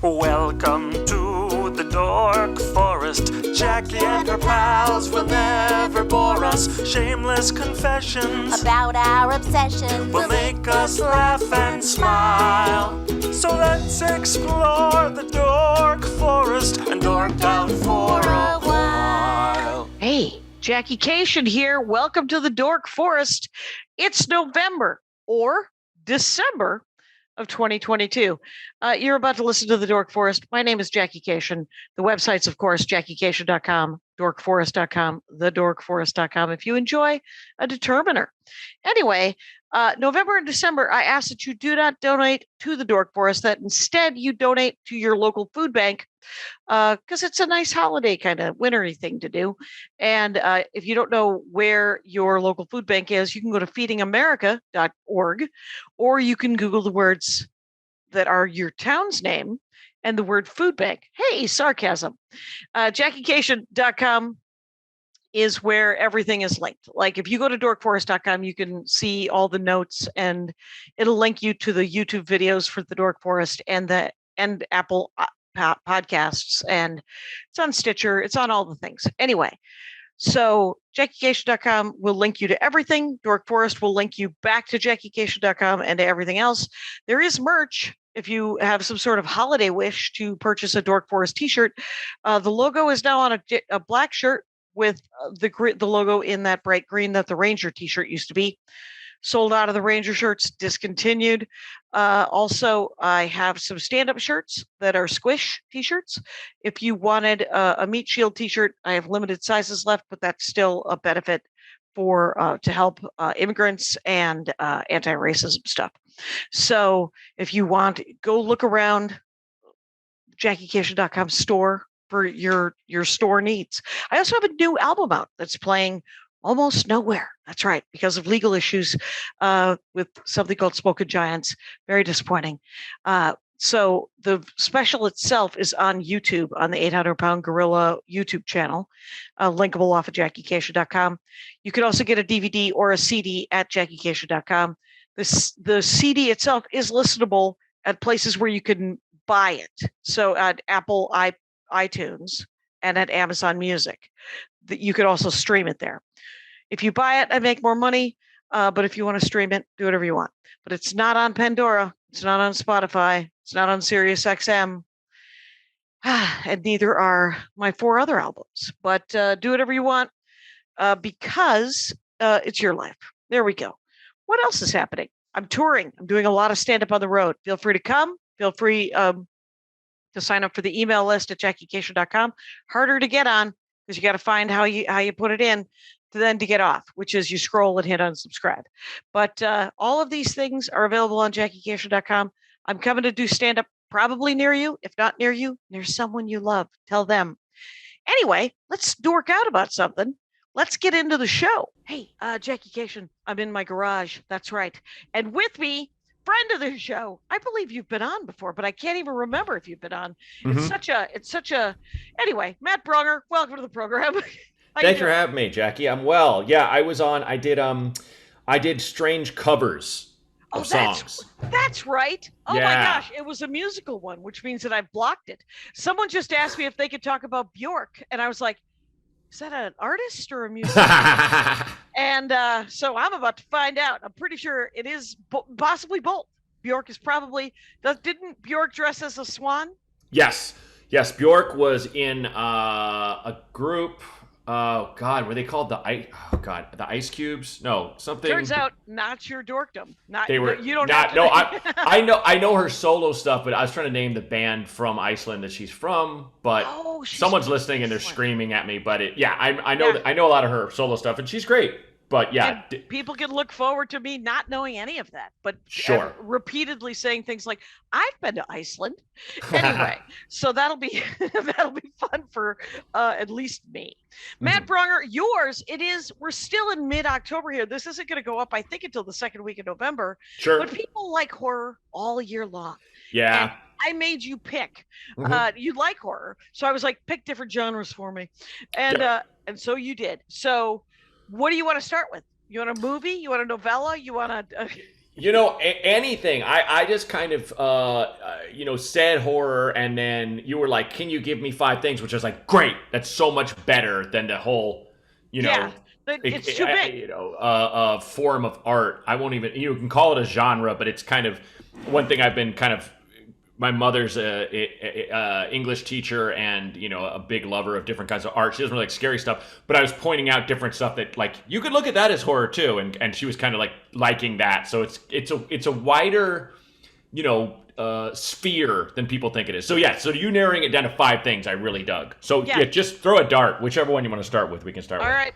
Welcome to the Dork Forest. Jackie and her pals will never bore us. Shameless confessions about our obsession will make us laugh and smile. So let's explore the Dork Forest and dork out for a while. Hey, Jackie-cation here. Welcome to the Dork Forest. It's November or December of 2022. You're about to listen to the Dork Forest. My name is Jackie-cation. The website's, of course, jackie-cation.com, dorkforest.com, thedorkforest.com. If you enjoy a determiner. Anyway, November and December, I ask that you do not donate to the Dork Forest, that instead you donate to your local food bank, because it's a nice holiday kind of wintry thing to do. And if you don't know where your local food bank is, you can go to feedingamerica.org, or you can Google the words that are your town's name and the word food bank. Hey, sarcasm. Jackie-cation.com is where everything is linked. Like if you go to dorkforest.com, you can see all the notes, and it'll link you to the YouTube videos for the Dork Forest and Apple podcasts, and it's on Stitcher. It's on all the things. Anyway, so jackie-cation.com will link you to everything. Dork Forest will link you back to jackie-cation.com and to everything else. There is merch. If you have some sort of holiday wish to purchase a Dork Forest t-shirt, the logo is now on a black shirt with the logo in that bright green that the Ranger t-shirt used to be. Sold out of the Ranger shirts, discontinued. Also, I have some stand-up shirts that are squish t-shirts. If you wanted a meat shield t-shirt, I have limited sizes left, but that's still a benefit for to help immigrants and anti-racism stuff. So if you want, go look around jackie-cation.com store for your store needs. I also have a new album out that's playing almost nowhere. That's right, because of legal issues with something called Spoken Giants. Very disappointing. So the special itself is on YouTube, on the 800-Pound Gorilla YouTube channel, linkable off of jackie-cation.com. You can also get a DVD or a CD at jackie-cation.com. The CD itself is listenable at places where you can buy it. So at Apple iTunes and at Amazon Music. You could also stream it there. If you buy it, I make more money. But if you want to stream it, do whatever you want. But it's not on Pandora. It's not on Spotify. It's not on Sirius XM. And neither are my 4 other albums. But do whatever you want because it's your life. There we go. What else is happening? I'm touring. I'm doing a lot of stand-up on the road. Feel free to come. Feel free to sign up for the email list at jackie-cation.com. Harder to get on because you got to find how you put it in to get off, which is you scroll and hit unsubscribe. But all of these things are available on jackie-cation.com. I'm coming to do stand-up probably near you. If not near you, near someone you love. Tell them. Anyway, let's dork out about something. Let's get into the show. Hey, Jackie-cation, I'm in my garage. That's right. And with me, friend of the show. I believe you've been on before, but I can't even remember if you've been on. Mm-hmm. It's such a, anyway, Matt Braunger, welcome to the program. Thanks for having me, Jackie. I'm well. Yeah, I was on, I did strange covers of songs. That's right. Oh yeah. My gosh, it was a musical one, which means that I've blocked it. Someone just asked me if they could talk about Bjork, and I was like, is that an artist or a musician? And so I'm about to find out. I'm pretty sure it is possibly both. Bjork is probably, didn't Bjork dress as a swan? Yes. Bjork was in a group. Oh God, were they called the Ice Cubes? No, something. Turns out not your dorkdom. Not they were. You don't. Not, no, I know her solo stuff, but I was trying to name the band from Iceland that she's from. But someone's listening and they're screaming at me. But I know a lot of her solo stuff, and she's great. But yeah, people can look forward to me not knowing any of that, but sure. Repeatedly saying things like, "I've been to Iceland." Anyway, so that'll be fun for at least me. Matt Braunger, yours. It is. We're still in mid-October here. This isn't going to go up, I think, until the second week of November. Sure. But people like horror all year long. Yeah. And I made you pick. You like horror, so I was like, pick different genres for me, and so you did. So. What do you want to start with? You want a movie? You want a novella? You want a Anything. I just kind of, said horror, and then you were like, can you give me 5 things? Which I was like, great. That's so much better than the whole, but it's too big. Form of art. I won't even, you can call it a genre, but it's kind of one thing I've been kind of, my mother's a English teacher and, a big lover of different kinds of art. She doesn't really like scary stuff, but I was pointing out different stuff that, like, you could look at that as horror too. And she was kind of like liking that. So it's a wider, sphere than people think it is. So so you narrowing it down to 5 things I really dug. So just throw a dart, whichever one you want to start with, we can start with. All right.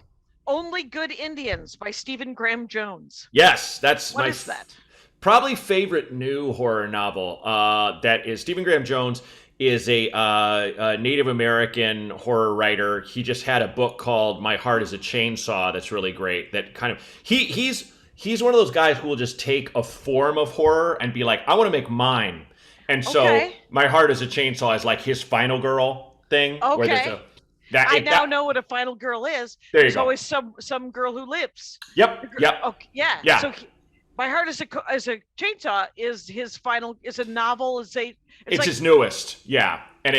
Only Good Indians by Stephen Graham Jones. Yes, that's what is that? Probably favorite new horror novel. That is Stephen Graham Jones is a Native American horror writer. He just had a book called My Heart is a Chainsaw that's really great. That kind of he's one of those guys who will just take a form of horror and be like, I want to make mine. And so My Heart is a Chainsaw is like his Final Girl thing. Okay. Where there's I now know what a final girl is. There you There's go. always some girl who lives. Yep. Okay, yeah. So My Heart is a Chainsaw is his final, is a novel, it's like, his newest. Yeah. And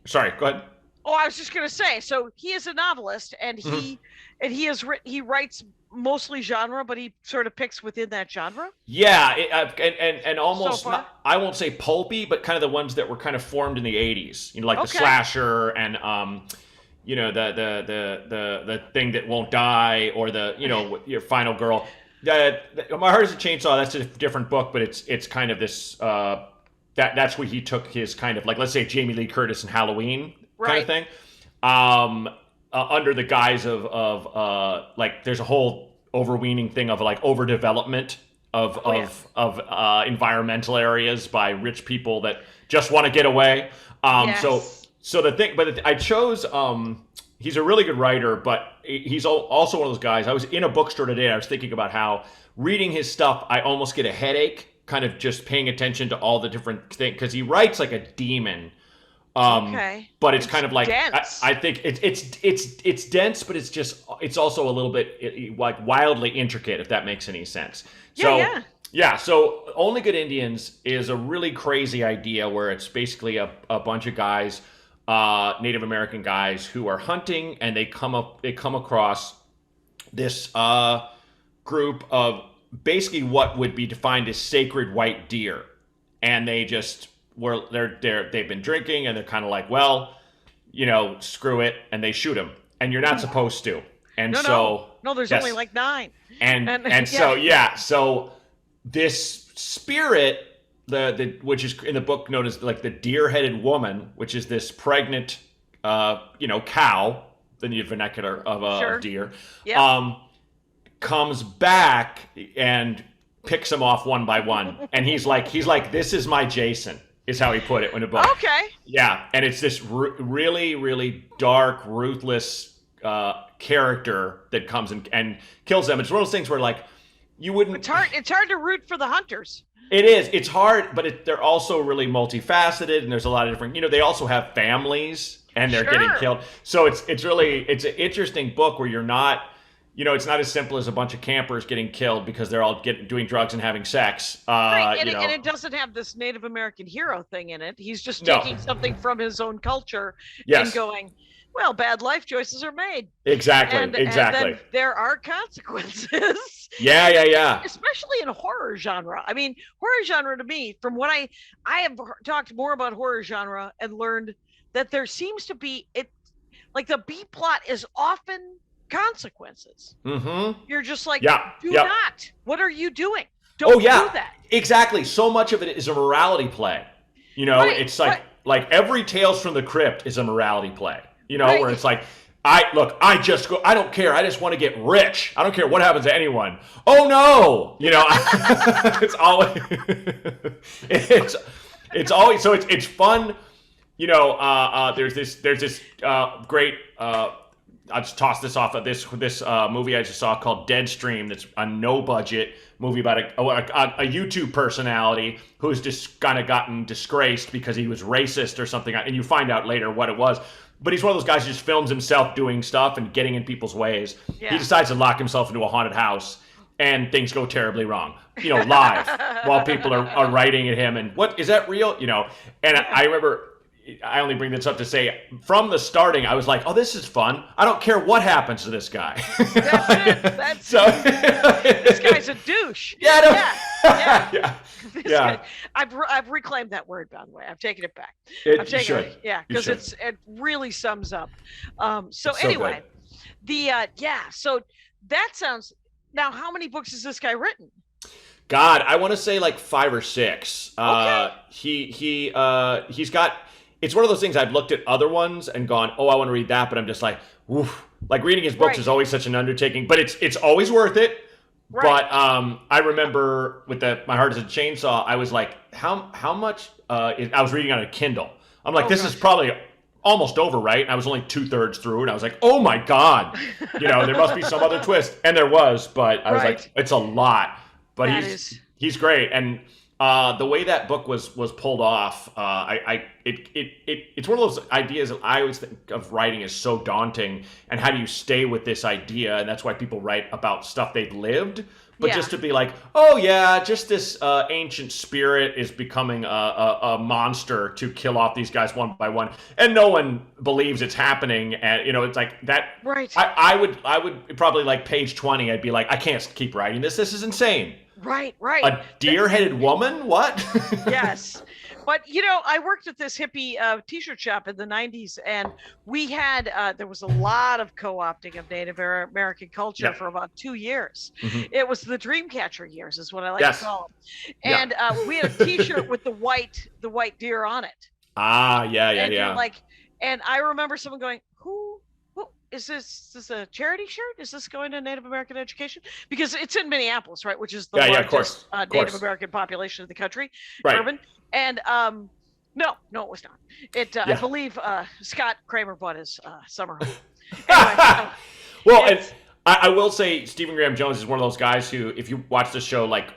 sorry, go ahead. Oh, I was just going to say, so he is a novelist and he writes mostly genre, but he sort of picks within that genre. Yeah. And almost, so I won't say pulpy, but kind of the ones that were kind of formed in the 80s, like the slasher and, the thing that won't die or your final girl. My Heart is a Chainsaw. That's a different book, but it's kind of this. That's where he took his kind of like, let's say Jamie Lee Curtis in Halloween kind of thing, under the guise of like there's a whole overweening thing of like overdevelopment of environmental areas by rich people that just want to get away. So the thing, but I chose. He's a really good writer, but he's also one of those guys. I was in a bookstore today and I was thinking about how reading his stuff, I almost get a headache, kind of just paying attention to all the different things, because he writes like a demon. But it's kind of like, I think it's dense, but it's also a little bit like wildly intricate, if that makes any sense. So Only Good Indians is a really crazy idea where it's basically a bunch of guys, Native American guys who are hunting, and they come across this group of basically what would be defined as sacred white deer, and they just they've been drinking, and they're kind of like, well, screw it, and they shoot them, and you're not supposed to, and no, there's only like 9, so this spirit. Which is in the book known as like the deer-headed woman, which is this pregnant, cow, the vernacular of a deer, comes back and picks them off one by one, and he's like, this is my Jason, is how he put it in the book. Okay. Yeah, and it's this really, really dark, ruthless character that comes and kills them. It's one of those things where like you wouldn't. It's hard to root for the hunters. It is. It's hard, but they're also really multifaceted, and there's a lot of different. They also have families, and they're getting killed. So it's an interesting book where you're not, it's not as simple as a bunch of campers getting killed because they're all doing drugs and having sex. And it doesn't have this Native American hero thing in it. He's just taking something from his own culture and going, well, bad life choices are made. Exactly. And then there are consequences. Yeah. Especially in horror genre. I mean, horror genre to me, from what I have talked more about horror genre and learned that there seems to be like the B plot is often consequences. Mm-hmm. You're just like, do not. What are you doing? Don't do that. Exactly. So much of it is a morality play. It's like every Tales from the Crypt is a morality play. Where it's like, I don't care. I just want to get rich. I don't care what happens to anyone. Oh no. It's always, it's always, so it's fun. There's this great, I'll just toss this off of this movie I just saw called Deadstream. That's a no budget movie about a YouTube personality who's just kind of gotten disgraced because he was racist or something. And you find out later what it was. But he's one of those guys who just films himself doing stuff and getting in people's ways. Yeah. He decides to lock himself into a haunted house. and things go terribly wrong, live while people are writing at him and what is that real? And I remember, I only bring this up to say from the starting, I was like, oh, this is fun. I don't care what happens to this guy. That's it. This guy's a douche. Yeah. I've reclaimed that word, by the way. I've taken it back. Because it really sums up. So anyway, so that sounds. Now, how many books has this guy written? God, I want to say like 5 or 6. Okay. He's got. It's one of those things I've looked at other ones and gone, oh, I want to read that, but I'm just like, oof. Like reading his books is always such an undertaking, but it's always worth it. Right. But I remember with My Heart is a Chainsaw, I was like, how much? I was reading on a Kindle. I'm like, this is probably almost over, right? And I was only 2/3 through, and I was like, oh my God, there must be some other twist, and there was, but I was like, it's a lot. But he's great, and the way that book was pulled off, it's one of those ideas that I always think of writing as so daunting, and how do you stay with this idea? And that's why people write about stuff they've lived. But just to be like, oh yeah, just this ancient spirit is becoming a monster to kill off these guys one by one, and no one believes it's happening. And it's like that. Right. I would probably like page 20. I'd be like, I can't keep writing this. This is insane. Right. A deer-headed woman? What? Yes. But, I worked at this hippie t-shirt shop in the 90s, and we had, there was a lot of co-opting of Native American culture for about 2 years. Mm-hmm. It was the Dreamcatcher years is what I like to call them. And we had a t-shirt with the white deer on it. Ah, yeah. And I remember someone going, who is this a charity shirt? Is this going to Native American education? Because it's in Minneapolis, right? Which is the largest Native American population of the country, urban. And no, it was not. I believe Scott Kramer bought his summer home. Anyway, well, and I will say Stephen Graham Jones is one of those guys who, if you watch the show like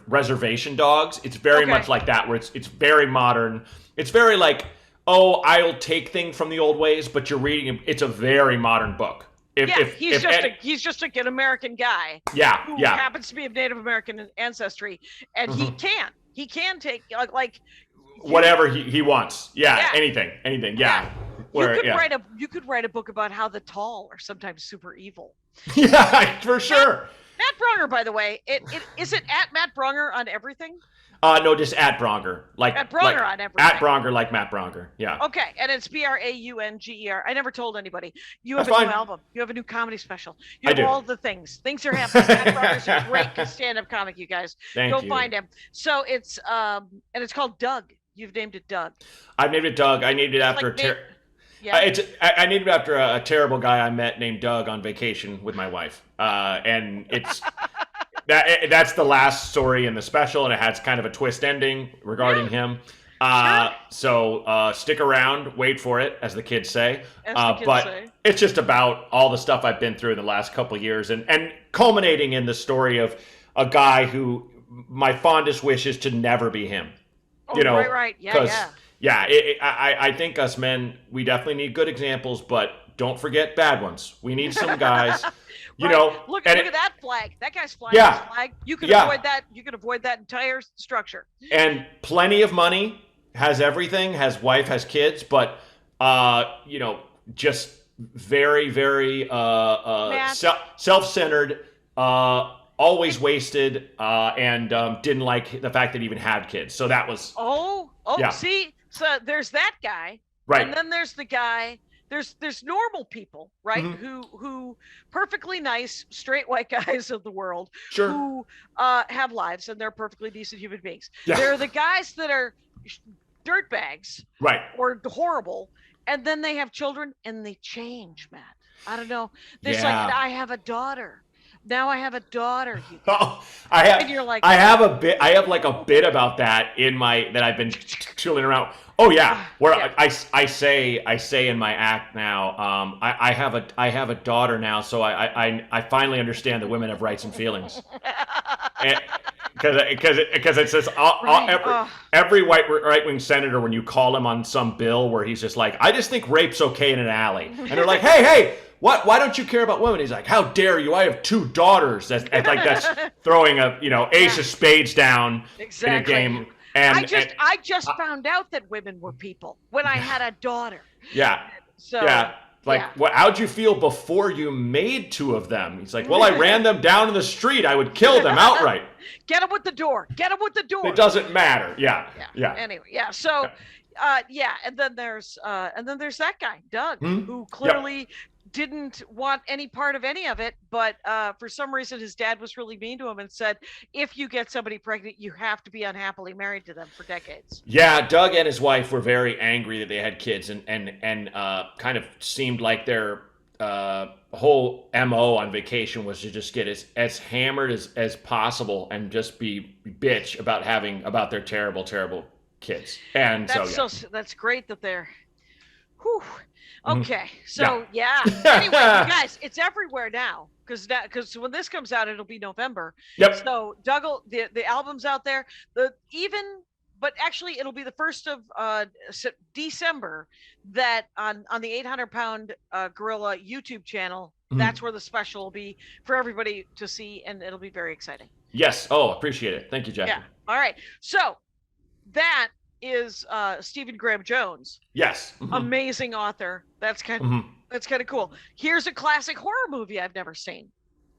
Reservation Dogs, it's very much like that, where it's very modern. It's very like, oh, I'll take things from the old ways, but you're reading. It's a very modern book. He's just a good American guy. Who happens to be of Native American ancestry, and he can take like whatever he wants. Anything. Yeah. You could write a book about how the tall are sometimes super evil. Yeah, for sure. Matt Braunger, by the way, is it at Matt Braunger on everything? No, just at Braunger. Like at Braunger on everything. At Braunger, like Matt Braunger. Yeah. Okay, and it's Braunger. I never told anybody. You have a new album. You have a new comedy special. You have all the things. Things are happening. Matt Braunger's a great stand-up comic, you guys. Go find him. So it's and it's called Doug. You've named it Doug. I've named it Doug. I named it after I named it after a terrible guy I met named Doug on vacation with my wife. And it's that's the last story in the special, and it has kind of a twist ending regarding him. So stick around, wait for it, as the kids say. It's just about all the stuff I've been through in the last couple of years, and culminating in the story of a guy who my fondest wish is to never be him. Right. I think us men, we definitely need good examples, but don't forget bad ones. We need some guys. Look at that flag. That guy's flying his flag. You can avoid that. You can avoid that entire structure. And plenty of money, has everything, has wife, has kids, but just very, very self-centered, always wasted, and didn't like the fact that he even had kids. So that was see, so there's that guy, right? And then there's the guy. There's normal people, right? Mm-hmm. Who perfectly nice, straight white guys of the world who have lives, and they're perfectly decent human beings. Yeah. There are the guys that are dirtbags, right, or horrible, and then they have children and they change, Matt. I don't know. There's I have a daughter. Now I have a daughter. I have. And you're like, I have a bit. I have like a bit about that in that I've been chilling around. Oh yeah, where I say in my act now. I have a daughter now, so I finally understand that women have rights and feelings. Because it says every right wing senator, when you call him on some bill where he's just like, I just think rape's okay in an alley, and they're like, hey. Why don't you care about women? He's like, how dare you? I have 2 daughters. That's throwing a ace of spades down in a game. And I just found out that women were people when I had a daughter. Yeah. So how'd you feel before you made 2 of them? He's like, well, I ran them down in the street. I would kill them outright. Get them with the door. Get them with the door. It doesn't matter. Yeah. Anyway, so and then there's that guy, Doug, who clearly didn't want any part of any of it, but for some reason his dad was really mean to him and said, if you get somebody pregnant, you have to be unhappily married to them for decades. Yeah, Doug and his wife were very angry that they had kids, and kind of seemed like their whole MO on vacation was to just get as hammered as possible and just be bitch about their terrible kids. And that's great that they're okay. So anyway, you guys, it's everywhere now because when this comes out, it'll be November. Yep. So Doug, the album's out there. But actually, it'll be the 1st of December that on the 800-Pound Gorilla YouTube channel. That's where the special will be for everybody to see, and it'll be very exciting. Yes. Oh, appreciate it. Thank you, Jackie. Yeah. All right. So that is Stephen Graham Jones. Yes. Amazing author. That's kind of cool. Here's a classic horror movie I've never seen: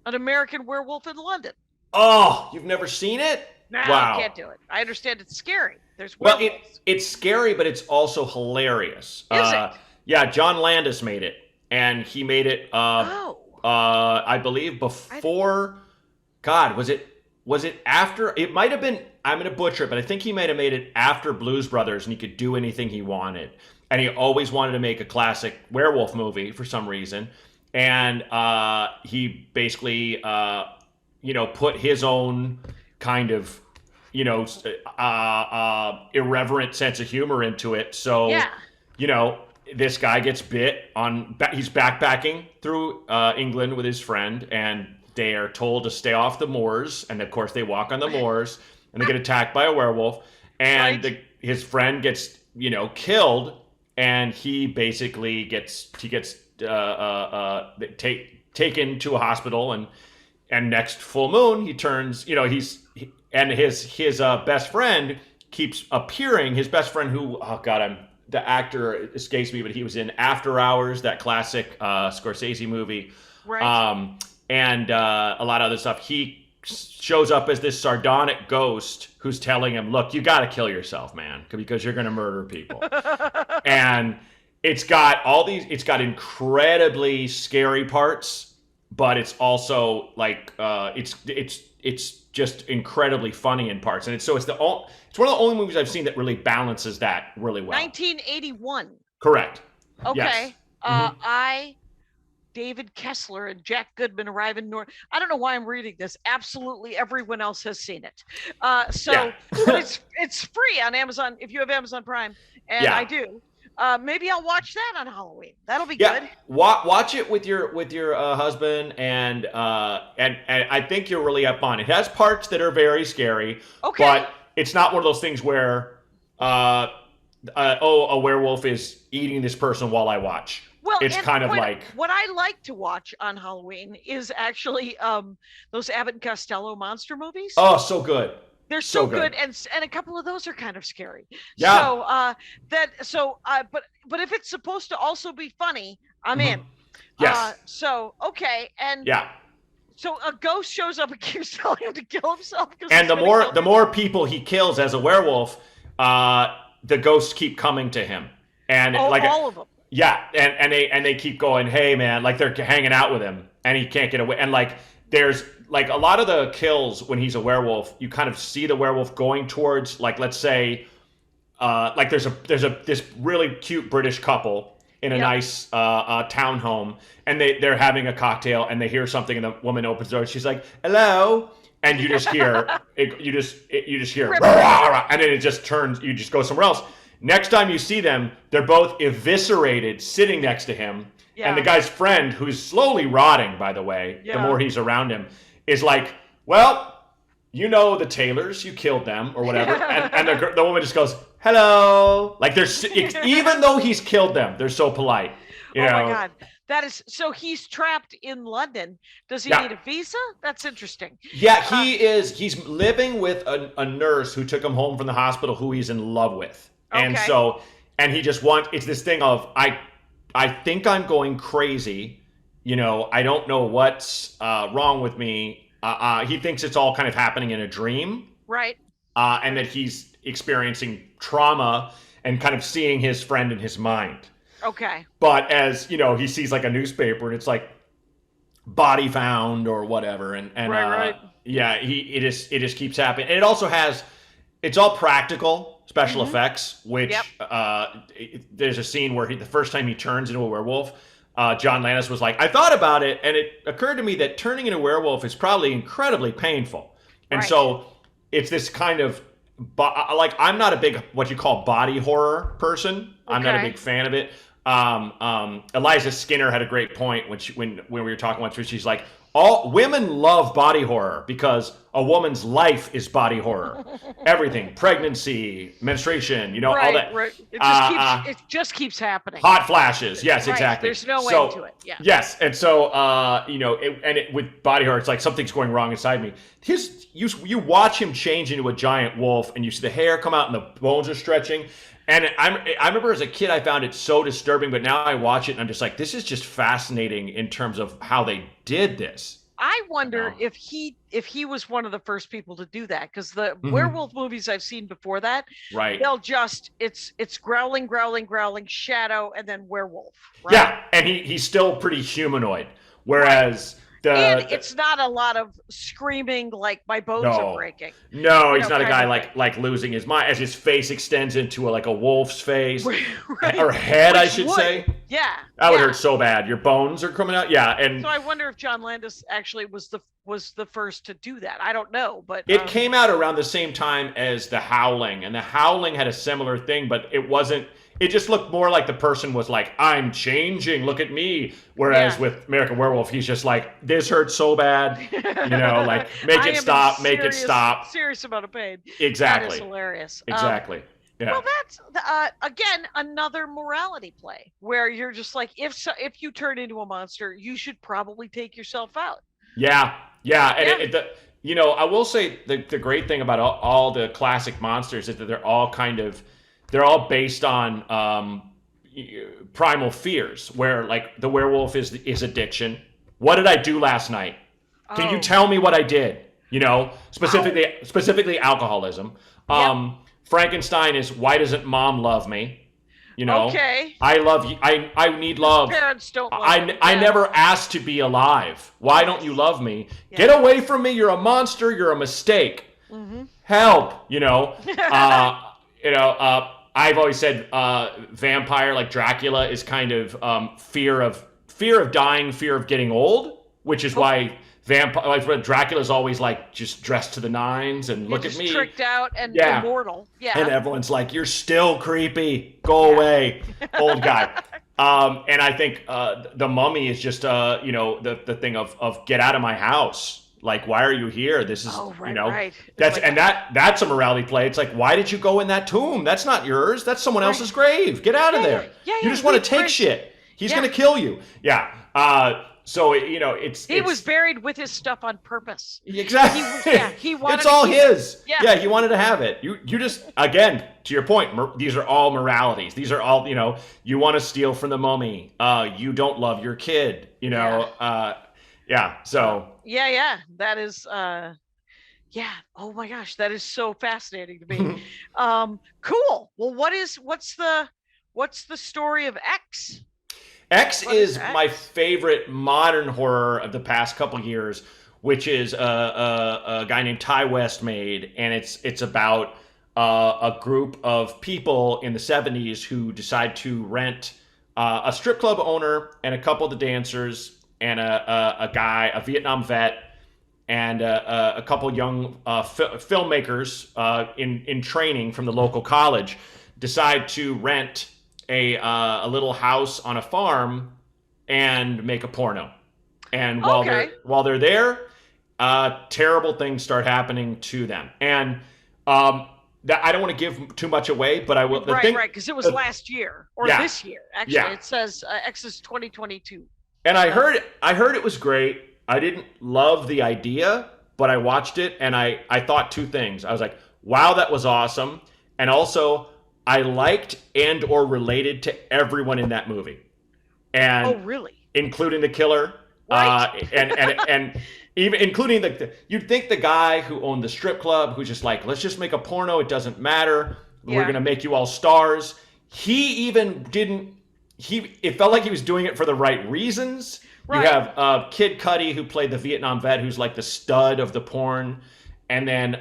An American Werewolf in London. Oh, you've never seen it? No, wow. I can't do it. I understand it's scary. There's werewolves. Well, it's scary, but it's also hilarious. Is it? Yeah, John Landis made it, and he made it. I believe before. God, was it after? It might have been. I'm gonna butcher it, but I think he might have made it after Blues Brothers, and he could do anything he wanted. And he always wanted to make a classic werewolf movie for some reason, and he basically, put his own kind of, irreverent sense of humor into it. So, this guy gets bit he's backpacking through England with his friend, and they are told to stay off the moors. And of course they walk on the moors and they get attacked by a werewolf, and his friend gets, killed, and he basically gets taken to a hospital, and next full moon he turns, his best friend keeps appearing. His best friend, who, the actor escapes me, but he was in After Hours, that classic Scorsese movie, right? And a lot of other stuff. He shows up as this sardonic ghost who's telling him, look, you got to kill yourself, man, because you're going to murder people. And it's got incredibly scary parts, but it's also like it's just incredibly funny in parts. And it's one of the only movies I've seen that really balances that really well. 1981. Correct. Okay. Yes. David Kessler and Jack Goodman arrive in North. I don't know why I'm reading this. Absolutely everyone else has seen it. But it's free on Amazon if you have Amazon Prime, and I do. Maybe I'll watch that on Halloween. That'll be good. Watch it with your husband, and I think you're really up on it. It has parts that are very scary, but it's not one of those things where a werewolf is eating this person while I watch. Well, it's kind of like what I like to watch on Halloween is actually those Abbott and Costello monster movies. Oh, so good. They're so good, and a couple of those are kind of scary. Yeah. But if it's supposed to also be funny, I'm in. Yes. So a ghost shows up and keeps telling him to kill himself. And the more people he kills as a werewolf, the ghosts keep coming to him, and all of them. Yeah, and they keep going, hey man, like they're hanging out with him, and he can't get away. And like there's like a lot of the kills when he's a werewolf, you kind of see the werewolf going towards, like, let's say, like there's this really cute British couple in a nice townhome, and they're having a cocktail, and they hear something, and the woman opens the door, and she's like, hello. And you just hear you just hear and then it just turns, you just go somewhere else. Next time you see them, they're both eviscerated, sitting next to him. Yeah. And the guy's friend, who's slowly rotting, by the way, the more he's around him, is like, well, you know the Taylors, you killed them, or whatever. and the woman just goes, hello. Like, even though he's killed them, they're so polite. You know? My God. That is so he's trapped in London. Does he need a visa? That's interesting. Yeah, he's living with a nurse who took him home from the hospital who he's in love with. And so he just it's this thing of I think I'm going crazy. You know, I don't know what's wrong with me. He thinks it's all kind of happening in a dream. Right. And that he's experiencing trauma and kind of seeing his friend in his mind. Okay. But as, you know, he sees like a newspaper and it's like body found or whatever. And right. Yeah, it just keeps happening. And it also it's all practical special effects, which there's a scene where the first time he turns into a werewolf, John Landis was like, I thought about it, and it occurred to me that turning into a werewolf is probably incredibly painful. And so it's this kind of, like, I'm not a big, what you call body horror person. I'm not a big fan of it. Eliza Skinner had a great point when we were talking once, where she's like, all women love body horror because a woman's life is body horror. Everything, pregnancy, menstruation, you know, all that. Right. It just keeps happening. Hot flashes. Yes, exactly. There's no end to it. Yeah. Yes. And so, you know, with body horror, it's like something's going wrong inside me. You watch him change into a giant wolf and you see the hair come out and the bones are stretching. And I remember as a kid, I found it so disturbing, but now I watch it and I'm just like, this is just fascinating in terms of how they did this. I wonder if he was one of the first people to do that, because the werewolf movies I've seen before that, they'll just it's growling, shadow, and then werewolf. Right? Yeah, and he's still pretty humanoid, whereas. And it's not a lot of screaming like my bones are breaking. No, he's not a guy like losing his mind as his face extends into a wolf's face or head, I should say. Yeah, that would hurt so bad. Your bones are coming out. Yeah, and so I wonder if John Landis actually was the first to do that. I don't know, but it came out around the same time as The Howling, and The Howling had a similar thing, but it wasn't. It just looked more like the person was like, I'm changing, look at me. Whereas with American Werewolf, he's just like, this hurts so bad. You know, like, make it stop. Serious amount of pain. Exactly. That is hilarious. Exactly. Yeah. Well, that's, again, another morality play where you're just like, if you turn into a monster, you should probably take yourself out. Yeah. Yeah. And you know, I will say the great thing about all the classic monsters is that they're all based on primal fears, where like the werewolf is addiction. What did I do last night? Can you tell me what I did? You know, specifically alcoholism. Frankenstein is, why doesn't mom love me? You know, I love you. I need love. Parents don't love I never asked to be alive. Why don't you love me? Yeah. Get away from me. You're a monster. You're a mistake. Help. You know, I've always said vampire, like Dracula, is kind of fear of dying, fear of getting old, which is why Dracula's always like just dressed to the nines and look at me, tricked out and immortal. Yeah, and everyone's like, "You're still creepy. Go away, old guy." And I think the Mummy is just the thing of get out of my house. Like, why are you here? This is, that's a morality play. It's like, why did you go in that tomb? That's not yours. That's someone else's grave. Get out of there. You just want to take shit. He's going to kill you. Yeah. So, he was buried with his stuff on purpose. Exactly. He wanted it's all his. Yeah. He wanted to have it. You just, again, to your point, these are all moralities. These are all, you want to steal from the Mummy. You don't love your kid, so. Yeah. That is, oh my gosh, that is so fascinating to me. Cool. Well, what's the story of X? X is my favorite modern horror of the past couple years, which is a guy named Ty West made, and it's about a group of people in the 70s who decide to rent a strip club owner and a couple of the dancers and a Vietnam vet and a couple young filmmakers in training from the local college decide to rent a little house on a farm and make a porno. And while they're there, terrible things start happening to them. And I don't want to give too much away, but I will. Right, because it was last year or this year. Actually, it says X is 2022. And I heard it was great. I didn't love the idea, but I watched it and I thought two things. I was like, wow, that was awesome. And also, I liked and or related to everyone in that movie. And really? Including the killer. Right. And even including you'd think the guy who owned the strip club, who's just like, let's just make a porno, it doesn't matter. We're going to make you all stars. He even didn't, it felt like he was doing it for the right reasons. Right. You have Kid Cudi, who played the Vietnam vet, who's like the stud of the porn. And then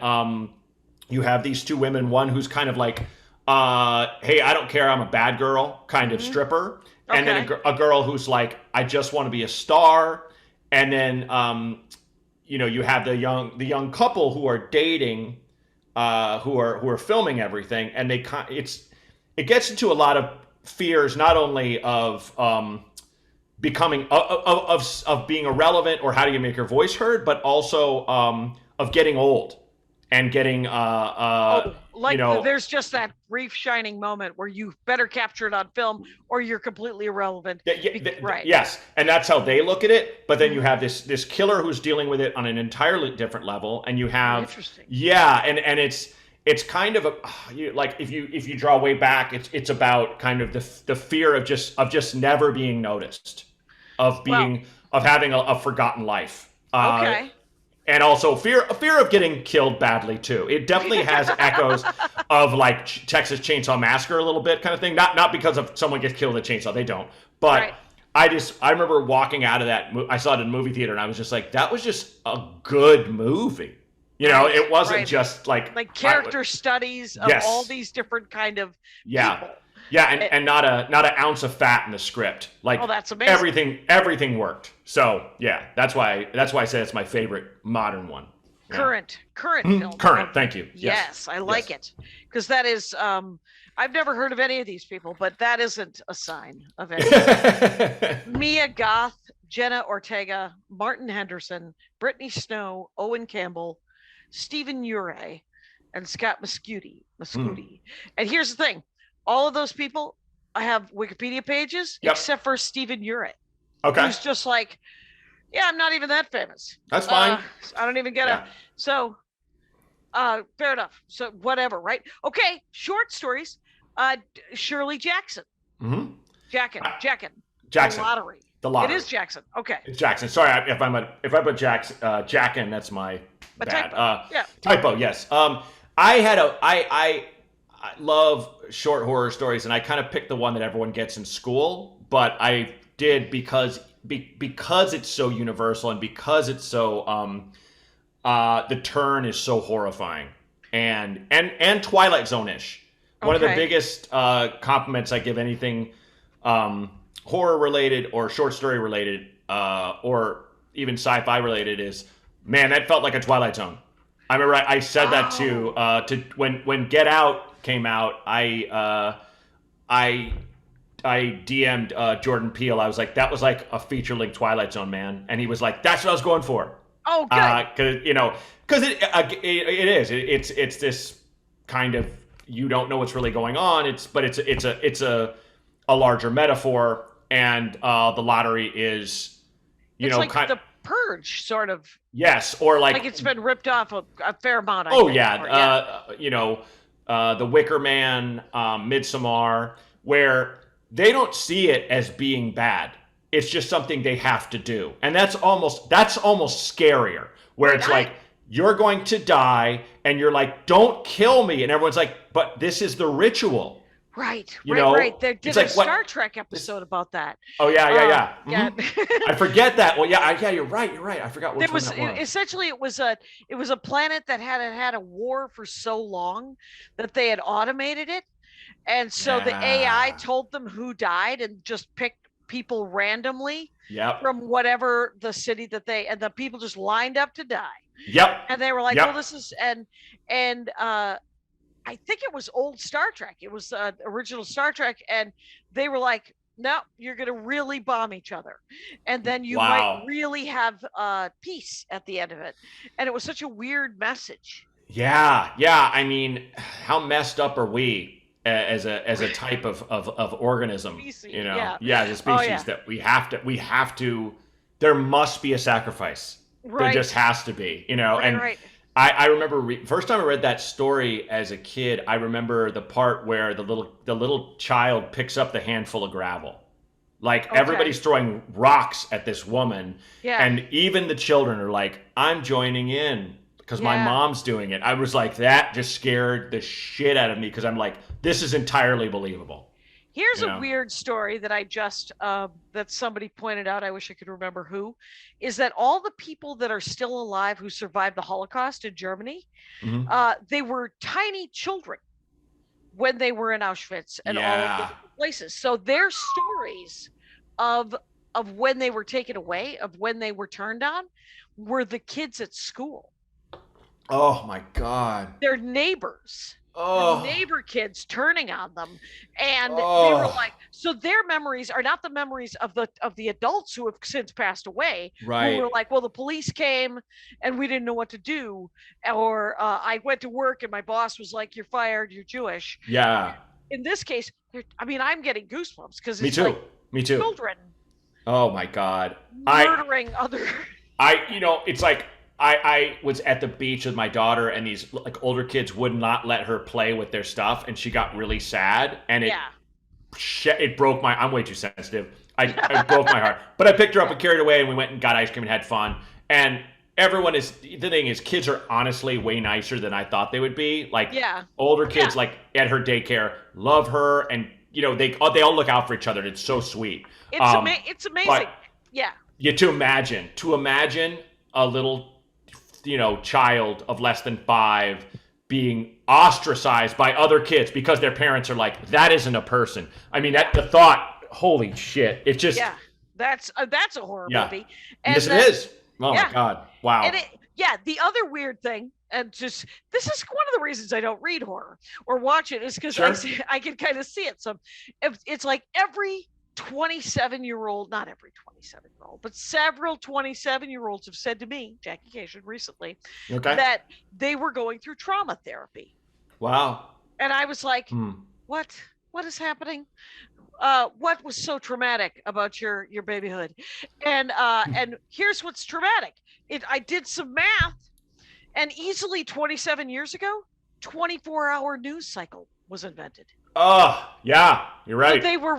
you have these two women, one who's kind of like, hey, I don't care, I'm a bad girl kind of stripper. Okay. And then a girl who's like, I just want to be a star. And then, you have the young couple who are dating, who are filming everything, and it gets into a lot of fears, not only of becoming of being irrelevant or how do you make your voice heard, but also of getting old and getting there's just that brief shining moment where you better capture it on film or you're completely irrelevant. Right. Yes, and that's how they look at it. But then you have this killer who's dealing with it on an entirely different level, and you have interesting. Yeah, and it's kind of like if you draw way back, it's about kind of the fear of just never being noticed, of having a forgotten life. Okay. And also fear of getting killed badly too. It definitely has echoes of like Texas Chainsaw Massacre a little bit kind of thing. Not because of someone gets killed with a chainsaw, they don't. But right. I remember walking out of that. I saw it in a movie theater, and I was just like, that was just a good movie. It wasn't just like character studies of all these different kind of people. Yeah, and not an ounce of fat in the script. Like, that's amazing. Everything worked. So yeah, that's why I said it's my favorite modern one. Yeah. Current film. Current, thank you. Yes, I like it because that is. I've never heard of any of these people, but that isn't a sign of anything. Mia Goth, Jenna Ortega, Martin Henderson, Brittany Snow, Owen Campbell, Stephen Ure, and Scott Mescudi. And here's the thing. All of those people, I have Wikipedia pages, except for Stephen Ure. Okay. Who's just like, I'm not even that famous. That's fine. I don't even get it. So, fair enough. So, whatever, right? Okay, short stories. Shirley Jackson. Mm-hmm. Jackson. The lottery. It is Jackson. Okay. It's Jackson. Sorry, if I put Jackin, that's my bad. Typo. Typo. Yes. I love short horror stories, and I kind of picked the one that everyone gets in school, but I did because it's so universal and because it's so the turn is so horrifying and Twilight Zone-ish. One of the biggest compliments I give anything horror related or short story related or even sci-fi related is, man, that felt like a Twilight Zone. I remember I said that to when Get Out came out, I DM'd Jordan Peele. I was like, that was like a feature-length Twilight Zone, man. And he was like, that's what I was going for. Oh, good. Because it is. It's this kind of, you don't know what's really going on. It's a larger metaphor, and the lottery is, it's like the Purge, sort of. Yes, or like it's been ripped off a fair amount. The Wicker Man, Midsommar, where they don't see it as being bad. It's just something they have to do. And that's almost scarier, where it's like, you're going to die, and you're like, don't kill me. And everyone's like, but this is the ritual. Right. They did a Star Trek episode about that. Oh, yeah. Mm-hmm. I forget that. Well, you're right. I forgot what was. Essentially, it was a planet that had a war for so long that they had automated it. And so the AI told them who died and just picked people randomly from whatever the city and the people just lined up to die. Yep. And they were like, well, this is, and I think it was old Star Trek. It was original Star Trek. And they were like, no, you're going to really bomb each other. And then you might really have peace at the end of it. And it was such a weird message. Yeah. I mean, how messed up are we? as a type of organism, Species, you know, yeah. as a species that we have to. There must be a sacrifice. There Right. just has to be, you know. And Right. I remember first time I read that story as a kid. I remember the part where the little child picks up the handful of gravel. Like everybody's throwing rocks at this woman, and even the children are like, "I'm joining in because my mom's doing it." I was like, that just scared the shit out of me because I'm like, this is entirely believable. Here's a weird story that I just that somebody pointed out. I wish I could remember who. Is that all the people that are still alive who survived the Holocaust in Germany? They were tiny children when they were in Auschwitz and all of the places. So their stories of when they were taken away, of when they were turned on, were the kids at school. Oh my God. Their neighbors. The neighbor kids turning on them, and they were like, so their memories are not the memories of the adults who have since passed away, right? Who were like, well, the police came and we didn't know what to do, or I went to work and my boss was like, you're fired, you're Jewish. Yeah. In this case, I mean, I'm getting goosebumps because me too. Me too. Children. Oh my God. Murdering other. It's like. I was at the beach with my daughter, and these like older kids would not let her play with their stuff, and she got really sad, and it broke my. I'm way too sensitive. I broke my heart, but I picked her up and carried her away, and we went and got ice cream and had fun. And everyone is the thing is, kids are honestly way nicer than I thought they would be. Like older kids, like at her daycare, love her, and they all look out for each other. It's so sweet. It's amazing. To imagine a little. Child of less than 5 being ostracized by other kids because their parents are like, that isn't a person. I mean, the thought, holy shit. It just. Yeah, that's a horror movie. And yes, it is. Oh my God. Wow. And the other weird thing, and just, this is one of the reasons I don't read horror or watch it, is because I can kind of see it. So it's like every 27-year-old, not every 27-year-old, but several 27-year-olds have said to me, Jackie Cation recently, that they were going through trauma therapy. Wow. And I was like, what is happening? What was so traumatic about your babyhood? And here's what's traumatic. I did some math, and easily 27 years ago, 24-hour news cycle was invented. Oh, yeah, you're right. So they were